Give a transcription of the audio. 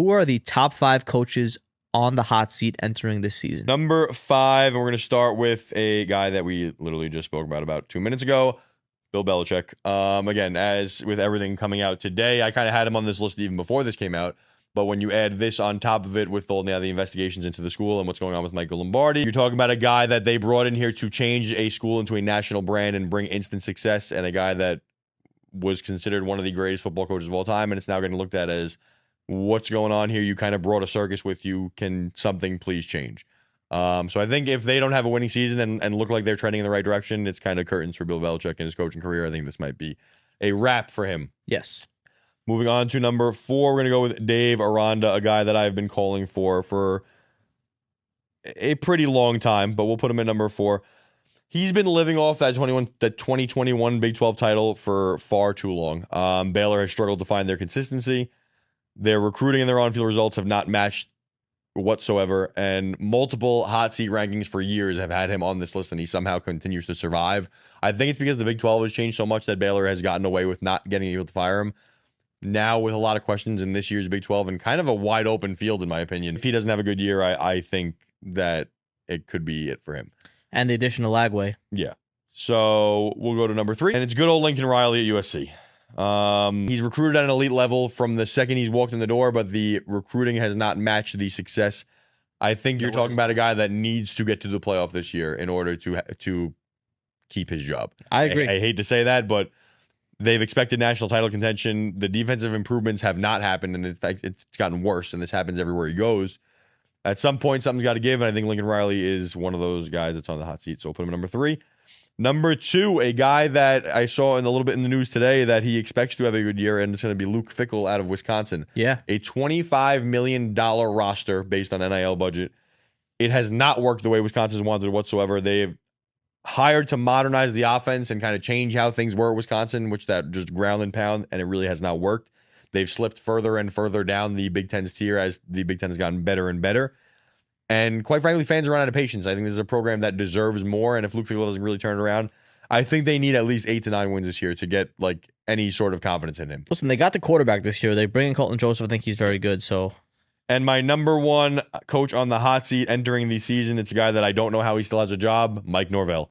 Who are the top 5 coaches on the hot seat entering this season? Number 5, and we're going to start with a guy that we literally just spoke about 2 minutes ago, Bill Belichick. Again, as with everything coming out today, I kind of had him on this list even before this came out. But when you add this on top of it with all now the investigations into the school and what's going on with Michael Lombardi, you're talking about a guy that they brought in here to change a school into a national brand and bring instant success, and a guy that was considered one of the greatest football coaches of all time, and it's now getting looked at as, what's going on here? You kind of brought a circus with you. Can something please change? So I think if they don't have a winning season and look like they're trending in the right direction, it's kind of curtains for Bill Belichick and his coaching career. I think this might be a wrap for him. Yes. Moving on to number 4, we're going to go with Dave Aranda, a guy that I've been calling for a pretty long time, but we'll put him at number 4. He's been living off that 2021 Big 12 title for far too long. Baylor has struggled to find their consistency. Their recruiting and their on-field results have not matched whatsoever, and multiple hot seat rankings for years have had him on this list, and he somehow continues to survive. I think it's because the Big 12 has changed so much that Baylor has gotten away with not getting able to fire him. Now, with a lot of questions in this year's Big 12 and kind of a wide open field, in my opinion, if he doesn't have a good year, I think that it could be it for him. And the addition of Lagway. Yeah. So we'll go to number 3, and it's good old Lincoln Riley at USC. He's recruited at an elite level from the second he's walked in the door, but the recruiting has not matched the success. I think you're talking about a guy that needs to get to the playoff this year in order to keep his job. I agree. I hate to say that, but they've expected national title contention. The defensive improvements have not happened, and in fact, it's gotten worse, and this happens everywhere he goes. At some point, something's got to give, and I think Lincoln Riley is one of those guys that's on the hot seat, so we'll put him at number 3. Number 2, a guy that I saw a little bit in the news today that he expects to have a good year, and it's going to be Luke Fickell out of Wisconsin. Yeah. A $25 million roster based on NIL budget. It has not worked the way Wisconsin's wanted whatsoever. They've hired to modernize the offense and kind of change how things were at Wisconsin, which that just ground and pound, and it really has not worked. They've slipped further and further down the Big Ten's tier as the Big Ten has gotten better and better. And quite frankly, fans are running out of patience. I think this is a program that deserves more. And if Luke Fickell doesn't really turn it around, I think they need at least 8 to 9 wins this year to get like any sort of confidence in him. Listen, they got the quarterback this year. They bring in Colton Joseph. I think he's very good. So, and my number 1 coach on the hot seat entering the season, it's a guy that I don't know how he still has a job, Mike Norvell.